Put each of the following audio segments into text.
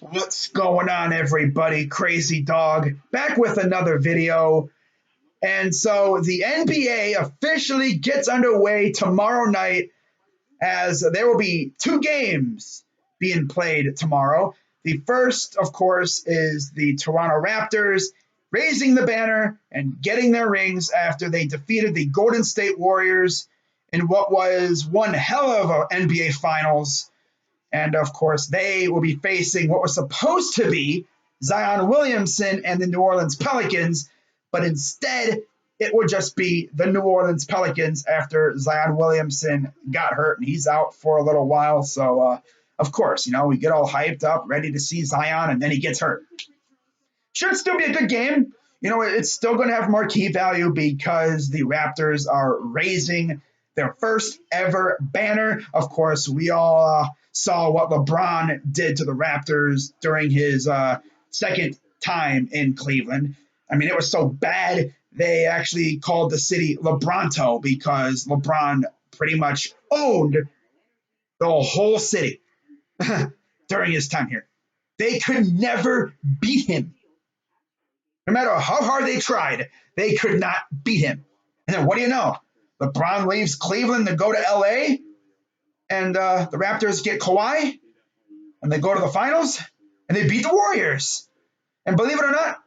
What's going on, everybody? Crazy Dog back with another video. And so the NBA officially gets underway tomorrow night as there will be two games being played tomorrow. The first, of course, is the Toronto Raptors raising the banner and getting their rings after they defeated the Golden State Warriors in what was one hell of an NBA Finals. And of course, they will be facing what was supposed to be Zion Williamson and the New Orleans Pelicans, but instead it would just be the New Orleans Pelicans after Zion Williamson got hurt and he's out for a little while. So, of course, we get all hyped up, ready to see Zion, and then he gets hurt. Should still be a good game. It's still going to have marquee value because the Raptors are raising their first ever banner. Of course, we all saw what LeBron did to the Raptors during his second time in Cleveland. I mean, it was so bad, they actually called the city LeBronto because LeBron pretty much owned the whole city during his time here. They could never beat him. No matter how hard they tried, they could not beat him. And then what do you know? LeBron leaves Cleveland to go to LA, and the Raptors get Kawhi, and they go to the finals, and they beat the Warriors. And believe it or not,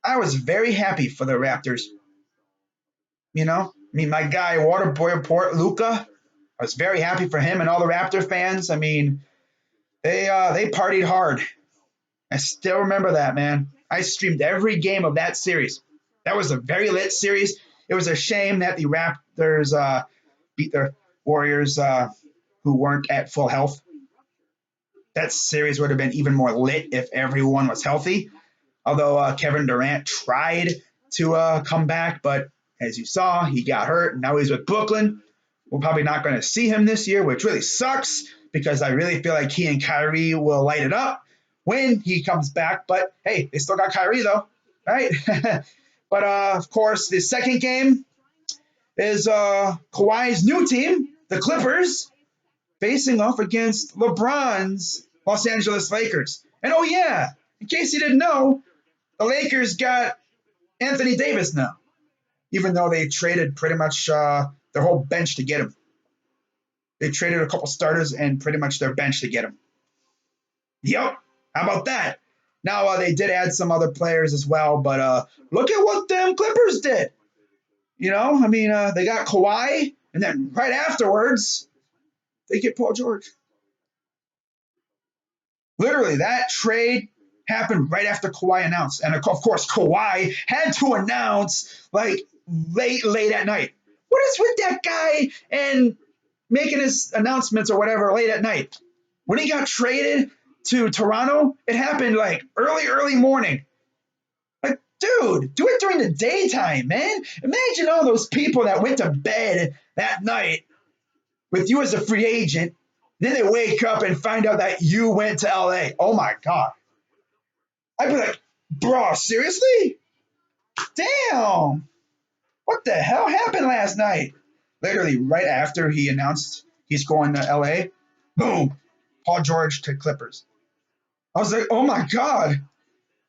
I was very happy for the Raptors. My guy, Waterboy Port Luca, I was very happy for him and all the Raptor fans. I mean, they partied hard. I still remember that, man. I streamed every game of that series. That was a very lit series. It was a shame that the Raptors beat the Warriors who weren't at full health. That series would have been even more lit if everyone was healthy. Although Kevin Durant tried to come back, but as you saw, he got hurt, and now he's with Brooklyn. We're probably not going to see him this year, which really sucks because I really feel like he and Kyrie will light it up when he comes back. But hey, they still got Kyrie though, right? But of course, the second game is Kawhi's new team, the Clippers, facing off against LeBron's Los Angeles Lakers. And oh yeah, in case you didn't know, the Lakers got Anthony Davis now, even though they traded pretty much their whole bench to get him. They traded a couple starters and pretty much their bench to get him. Yep, how about that? Now, they did add some other players as well, but look at what them Clippers did. They got Kawhi, and then right afterwards, they get Paul George. Literally, that trade happened right after Kawhi announced. And, of course, Kawhi had to announce, late at night. What is with that guy and making his announcements or whatever late at night? When he got traded to Toronto, it happened early morning. Dude, do it during the daytime, man. Imagine all those people that went to bed that night with you as a free agent. Then they wake up and find out that you went to LA. Oh my God. I'd be like, bro, seriously? Damn. What the hell happened last night? Literally right after he announced he's going to LA, boom, Paul George to Clippers. I was like, oh my God.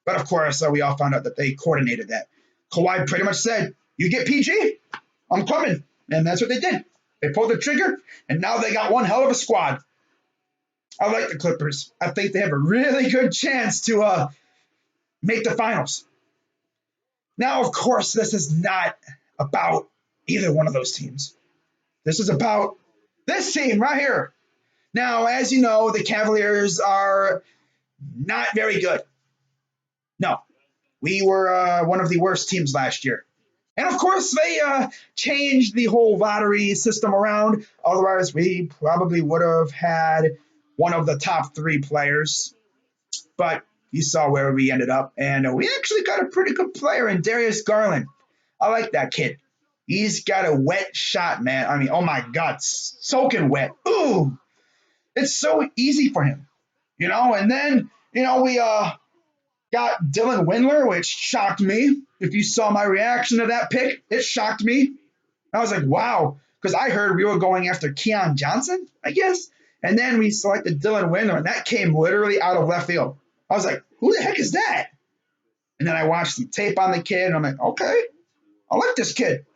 But of course, we all found out that they coordinated that. Kawhi pretty much said, you get PG, I'm coming. And that's what they did. They pulled the trigger, and now they got one hell of a squad. I like the Clippers. I think they have a really good chance to make the finals. Now, of course, this is not about either one of those teams. This is about this team right here. Now, as you know, the Cavaliers are not very good. No, we were one of the worst teams last year. And of course, they changed the whole lottery system around. Otherwise, we probably would have had one of the top three players. But you saw where we ended up. And we actually got a pretty good player in Darius Garland. I like that kid. He's got a wet shot, man. I mean, oh my God, soaking wet. Ooh, it's so easy for him, And then, we got Dylan Windler, which shocked me. If you saw my reaction to that pick, it shocked me. I was like, wow, because I heard we were going after Keon Johnson, I guess. And then we selected Dylan Windler, and that came literally out of left field. I was like, who the heck is that? And then I watched some tape on the kid, and I'm like, okay, I like this kid.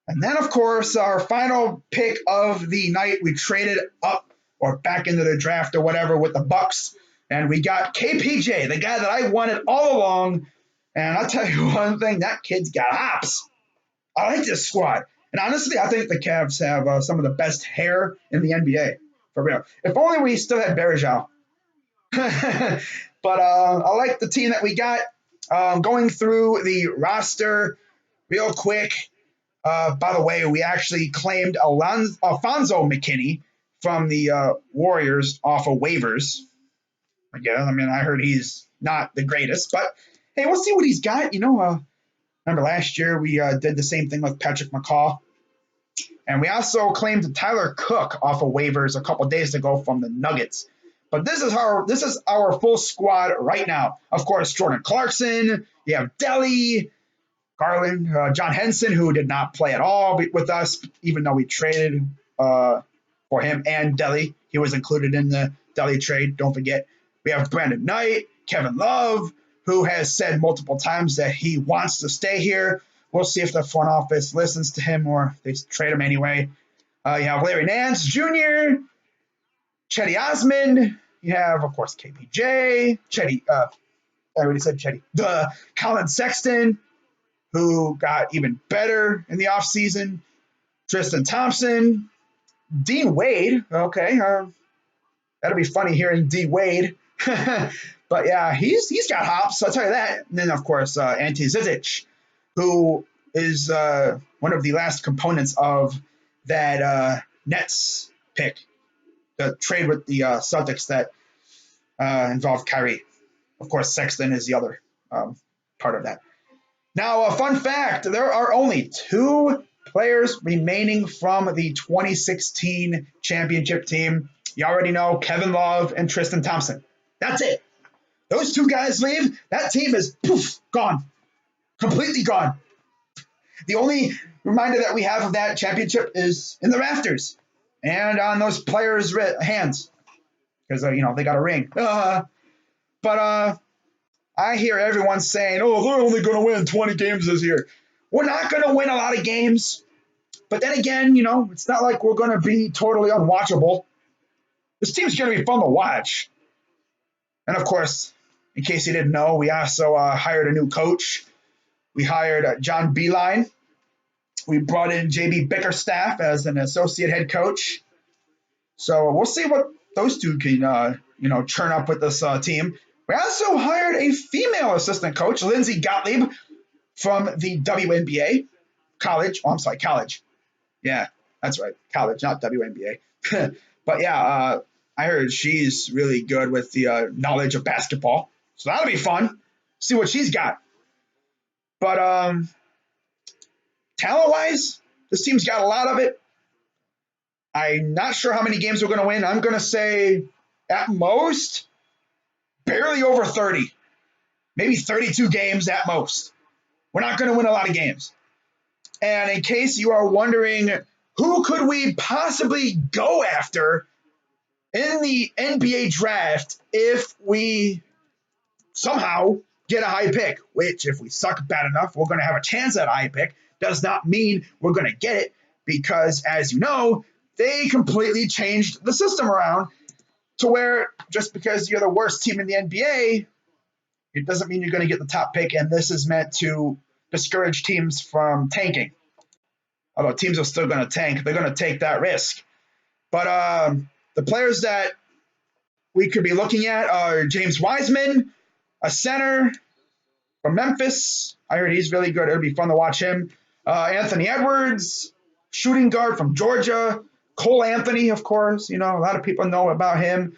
And then, of course, our final pick of the night, we traded up or back into the draft or whatever with the Bucks, and we got KPJ, the guy that I wanted all along. And I'll tell you one thing, that kid's got hops. I like this squad. And honestly, I think the Cavs have some of the best hair in the NBA, for real. If only we still had Bergeau. But I like the team that we got. Going through the roster real quick. By the way, we actually claimed Alfonso McKinney from the Warriors off of waivers. Again, I mean, I heard he's not the greatest, but hey, we'll see what he's got. Remember last year we did the same thing with Patrick McCaw. And we also claimed Tyler Cook off of waivers a couple days ago from the Nuggets. But this is our full squad right now. Of course, Jordan Clarkson, you have Delly, Garland, John Henson, who did not play at all with us, even though we traded for him and Delly. He was included in the Delly trade, don't forget. We have Brandon Knight, Kevin Love, who has said multiple times that he wants to stay here. We'll see if the front office listens to him or they trade him anyway. You have Larry Nance Jr., Chetty Osmond. You have, of course, KPJ, I already said Chetty. Colin Sexton, who got even better in the offseason. Tristan Thompson, Dean Wade. Okay, that'll be funny hearing D Wade. But yeah, he's got hops, I'll tell you that. And then, of course, Ante Zizic, who is one of the last components of that Nets pick, the trade with the Celtics that involved Kyrie. Of course, Sexton is the other part of that. Now, a fun fact, there are only 2 players remaining from the 2016 championship team. You already know Kevin Love and Tristan Thompson. That's it. Those 2 guys leave, that team is poof, gone. Completely gone. The only reminder that we have of that championship is in the rafters and on those players' hands because, they got a ring. But I hear everyone saying, oh, they're only going to win 20 games this year. We're not going to win a lot of games. But then again, it's not like we're going to be totally unwatchable. This team's going to be fun to watch. And, of course, in case you didn't know, we also hired a new coach. We hired John Beilein. We brought in JB Bickerstaff as an associate head coach. So we'll see what those 2 can, churn up with this team. We also hired a female assistant coach, Lindsay Gottlieb, from the WNBA college. Oh, I'm sorry, college. Yeah, that's right, college, not WNBA. But yeah, I heard she's really good with the knowledge of basketball. So that'll be fun. See what she's got. But talent-wise, this team's got a lot of it. I'm not sure how many games we're going to win. I'm going to say at most barely over 30. Maybe 32 games at most. We're not going to win a lot of games. And in case you are wondering, who could we possibly go after in the NBA draft if we somehow get a high pick, which if we suck bad enough, we're going to have a chance at a high pick, does not mean we're going to get it because, as you know, they completely changed the system around to where just because you're the worst team in the NBA, it doesn't mean you're going to get the top pick, and this is meant to discourage teams from tanking. Although teams are still going to tank, they're going to take that risk. But the players that we could be looking at are James Wiseman, a center from Memphis. I heard he's really good. It'll be fun to watch him. Anthony Edwards, shooting guard from Georgia. Cole Anthony, of course. A lot of people know about him.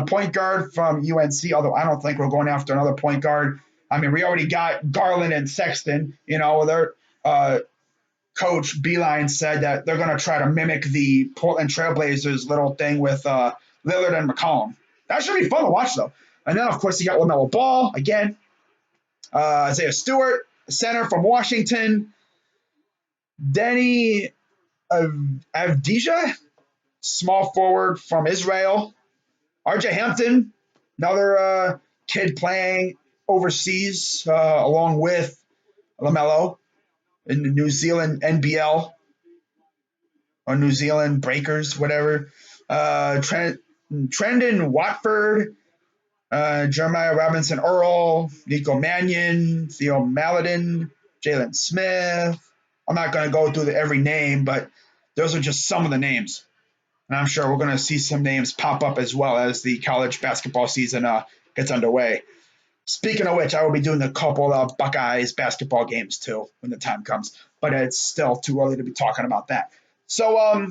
Point guard from UNC, although I don't think we're going after another point guard. I mean, we already got Garland and Sexton. Their coach Beilein said that they're going to try to mimic the Portland Trailblazers little thing with Lillard and McCollum. That should be fun to watch, though. And then, of course, you got LaMelo Ball again. Isaiah Stewart, center from Washington. Denny Avdija, small forward from Israel. RJ Hampton, another kid playing overseas along with LaMelo in the New Zealand NBL or New Zealand Breakers, whatever. Trendon Watford, Jeremiah Robinson Earl, Nico Mannion, Theo Maladin, Jalen Smith. I'm not going to go through every name, but those are just some of the names. And I'm sure we're going to see some names pop up as well as the college basketball season gets underway. Speaking of which, I will be doing a couple of Buckeyes basketball games too when the time comes, but it's still too early to be talking about that. So,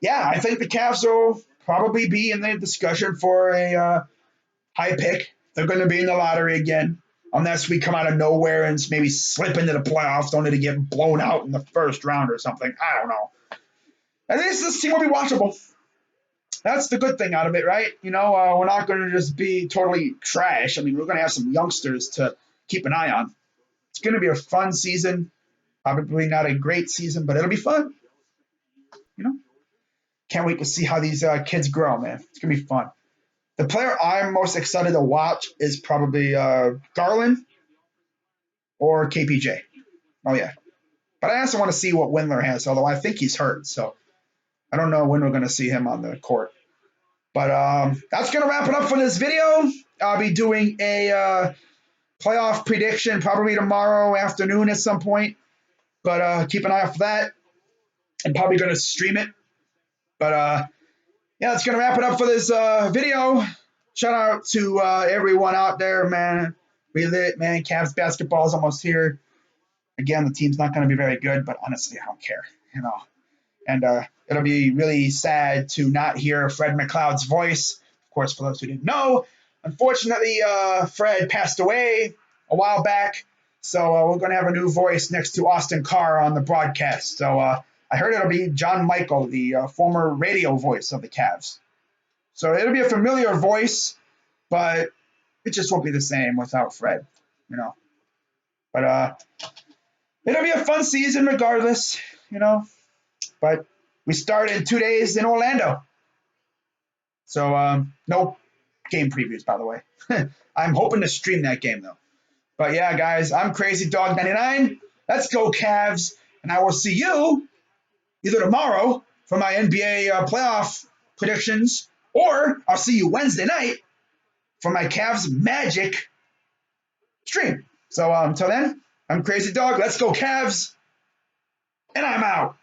yeah, I think the Cavs will probably be in the discussion for a high pick. They're going to be in the lottery again, unless we come out of nowhere and maybe slip into the playoffs only to get blown out in the first round or something. I don't know. At least this team will be watchable. That's the good thing out of it, right? We're not going to just be totally trash. I mean, we're going to have some youngsters to keep an eye on. It's going to be a fun season. Probably not a great season, but it'll be fun. You know, can't wait to see how these kids grow, man. It's going to be fun. The player I'm most excited to watch is probably Garland or KPJ. Oh, yeah. But I also want to see what Windler has, although I think he's hurt. So I don't know when we're going to see him on the court. But that's going to wrap it up for this video. I'll be doing a playoff prediction probably tomorrow afternoon at some point. But keep an eye out for that. I'm probably going to stream it. But yeah, that's going to wrap it up for this video. Shout out to everyone out there, man. We lit, man. Cavs basketball is almost here. Again, the team's not going to be very good, but honestly, I don't care, And it'll be really sad to not hear Fred McLeod's voice. Of course, for those who didn't know, unfortunately, Fred passed away a while back. So we're going to have a new voice next to Austin Carr on the broadcast. So I heard it'll be John Michael, the former radio voice of the Cavs. So it'll be a familiar voice, but it just won't be the same without Fred. But it'll be a fun season regardless. But we start in 2 days in Orlando. So no game previews, by the way. I'm hoping to stream that game, though. But yeah, guys, I'm Crazy Dog 99. Let's go, Cavs. And I will see you either tomorrow for my NBA playoff predictions, or I'll see you Wednesday night for my Cavs Magic stream. So until then, I'm Crazy Dog. Let's go, Cavs. And I'm out.